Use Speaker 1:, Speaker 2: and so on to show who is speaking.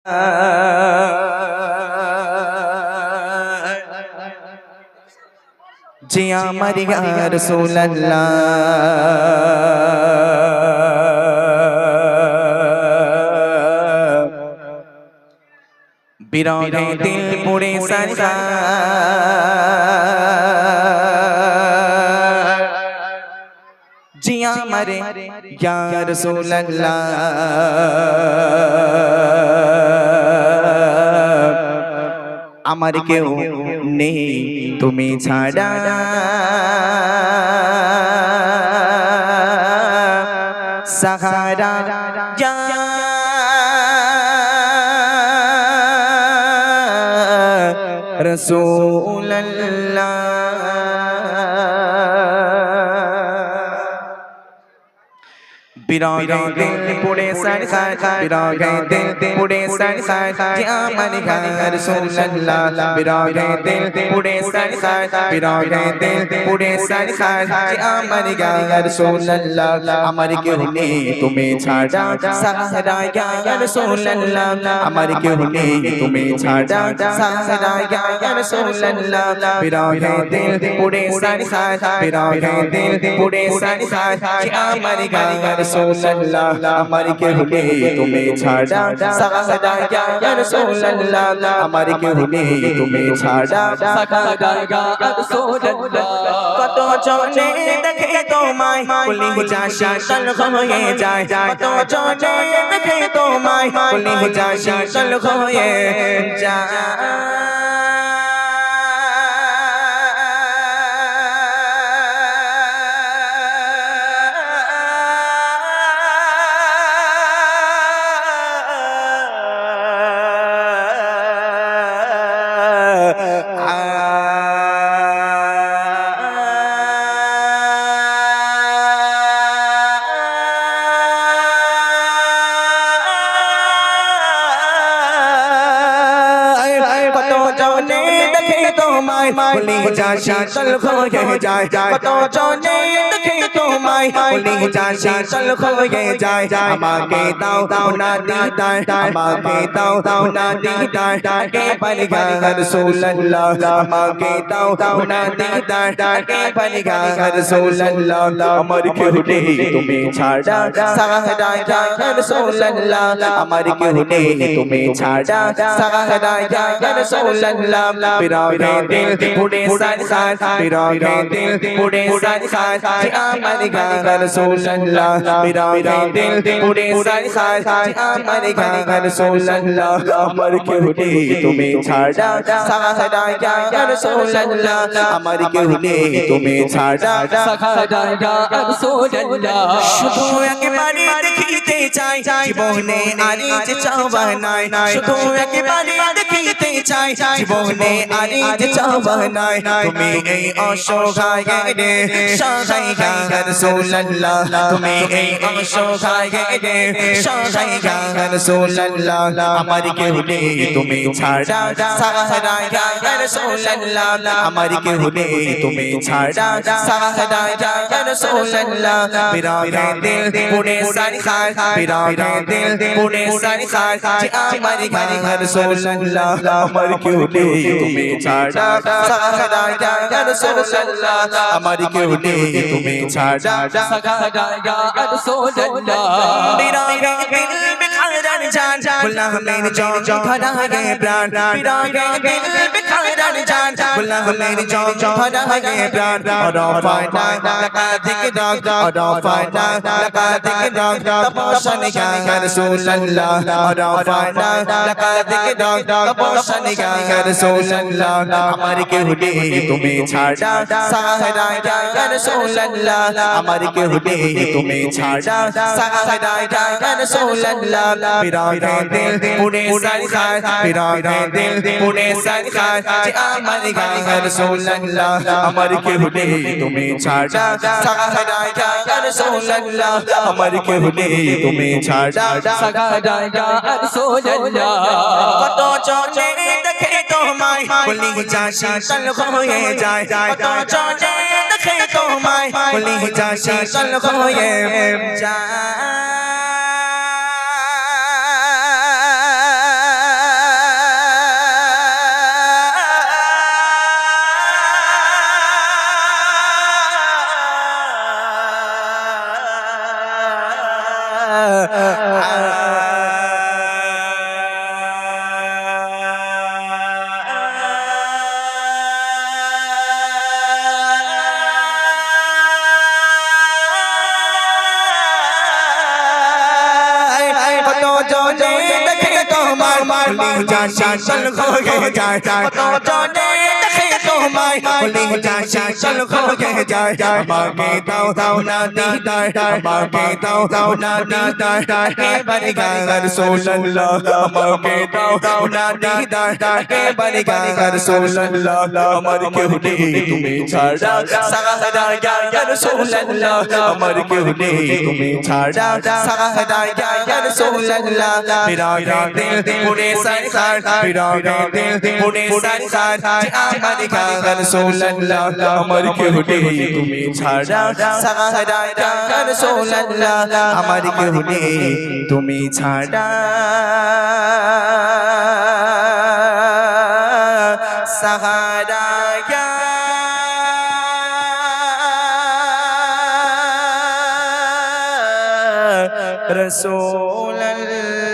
Speaker 1: जी আমার ইয়া রাসূলুল্লাহ বিরহে দিল পুরে সরকার জি আমার ইয়া রাসূলুল্লাহ আমার কেউ নেই তুমি ছাড়া সাহারা ইয়া রাসূলুল্লাহ বিরহে দিল পুরে সরকার বিরহে দিল পুরে সরকার জি আমার ইয়া রাসূলুল্লাহ বিরহে দিল পুরে সরকার বিরহে দিল পুরে সরকার জি আমার ইয়া রাসূলুল্লাহ আমার কেউ নেই তুমি ছাড়া সাহারা ইয়া রাসূলুল্লাহ আমার কেউ নেই তুমি ছাড়া সাহারা ইয়া রাসূলুল্লাহ বিরহে দিল পুরে সরকার বিরহে দিল পুরে সরকার জি আমার ইয়া রাসূলুল্লাহ আমার কেউ নেই তুমি ছাড়া সাহারা ইয়া রাসূলুল্লাহ আমার কেউ নেই তুমি ছাড়া সাহারা ইয়া রাসূলুল্লাহ কত জনে দেখে তোমায় কুলি যাশি তল হয়ে যায় কত জনে দেখে তোমায় কুলি যাশি তল হয়ে যায় কুলি যাশি তল হয়ে যায় কত জনে দেখে তোমায় কুলি যাশি তল হয়ে যায় আমাকে দাও না দিদার আমাকে দাও না দিদার কে পারে ইয়া রাসূলুল্লাহ আমাকে দাও না দিদার কে পারে ইয়া রাসূলুল্লাহ আমার কেউ নেই তুমি ছাড়া সাহারা ইয়া রাসূলুল্লাহ আমার কেউ নেই তুমি ছাড়া সাহারা ইয়া রাসূলুল্লাহ বিরহে দিল পুরে সরকার বিরহে দিল পুরে সরকার জি আমার ইয়া রাসূলুল্লাহ বিরহে দিল পুরে সরকার জি আমার ইয়া রাসূলুল্লাহ আমার কেউ নেই তুমি ছাড়া সাহারা ইয়া রাসূলুল্লাহ আমার কেউ নেই তুমি ছাড়া সাহারা ইয়া রাসূলুল্লাহ শুধু একবারই দেখিতে চাই জীবনে আর যে চাওয়া নাই শুধু একবারই দেখিতে চাই জীবনে আর যে চাওয়া নাই তুমি এই অসহায় রে সহায় ইয়া রাসূলুল্লাহ তুমি এই অসহায় রে সহায় ইয়া রাসূলুল্লাহ আমার কেউ নেই তুমি ছাড়া সাহারা ইয়া রাসূলুল্লাহ আমার কেউ নেই তুমি ছাড়া সাহারা ইয়া রাসূলুল্লাহ বিরহে দিল পুরে সরকার বিরহে দিল পুরে সরকার জি আমার ইয়া রাসূলুল্লাহ আমার কেউ নেই তুমি ছাড়া সাহারা ইয়া রাসূলুল্লাহ আমার কেউ নেই তুমি ছাড়া সাহারা ইয়া রাসূলুল্লাহ বিরহে দিল বেকারার জান গুলামের জন ভরা গে প্রাণ বিরহে দিল বেকারার জান গুলামের জন ভরা গে প্রাণ রফানা লাকাদিক দাগ রফানা লাকাদিক দাগ তপসন ইয়া রাসূলুল্লাহ রফানা লাকাদিক দাগ তপসন ইয়া রাসূলুল্লাহ আমার কেউ নেই তুমি ছাড়া সাহারা ইয়া রাসূলুল্লাহ আমার কেউ নেই তুমি ছাড়া সাহারা ইয়া রাসূলুল্লাহ বিরহে দিল পুরে সরকার বিরহে দিল পুরে সরকার জি আমার ইয়া রাসূলুল্লাহ আমার কেউ নেই তুমি ছাড়া সাহারা ইয়া রাসূলুল্লাহ আমার কেউ নেই তুমি ছাড়া সাহারা ইয়া রাসূলুল্লাহ কত জনে দেখে তোমায় কুলি যাশি তল হয়ে যায় কত জনে দেখে তোমায় কুলি যাশি তল হয়ে যায় তোমার লিজা শীতল হয়ে যায় কত জনে দেখে তোমায় লিজা শীতল হয়ে যায় আমাকে দাও না দিদার আমাকে দাও না দিদার একেবারে গায়ে রাসূলুল্লাহ আমাকে দাও না দিদার একেবারে গায়ে রাসূলুল্লাহ আমার কেউ নেই তুমি ছাড়া সাহারা ইয়া রাসূলুল্লাহ আমার কেউ নেই তুমি ছাড়া সাহারা ইয়া রাসূলুল্লাহ মেরা দিল পুরে सरकार मेरा दिल पुरे सरकार আমার গায়ে রাসূলুল্লাহ আমার কেউ নেই তুমি ছাড়া সাহারা ইয়া রাসূলুল্লাহ আমার কেউ নেই তুমি ছাড়া সাহারা ইয়া রাসূলুল্লাহ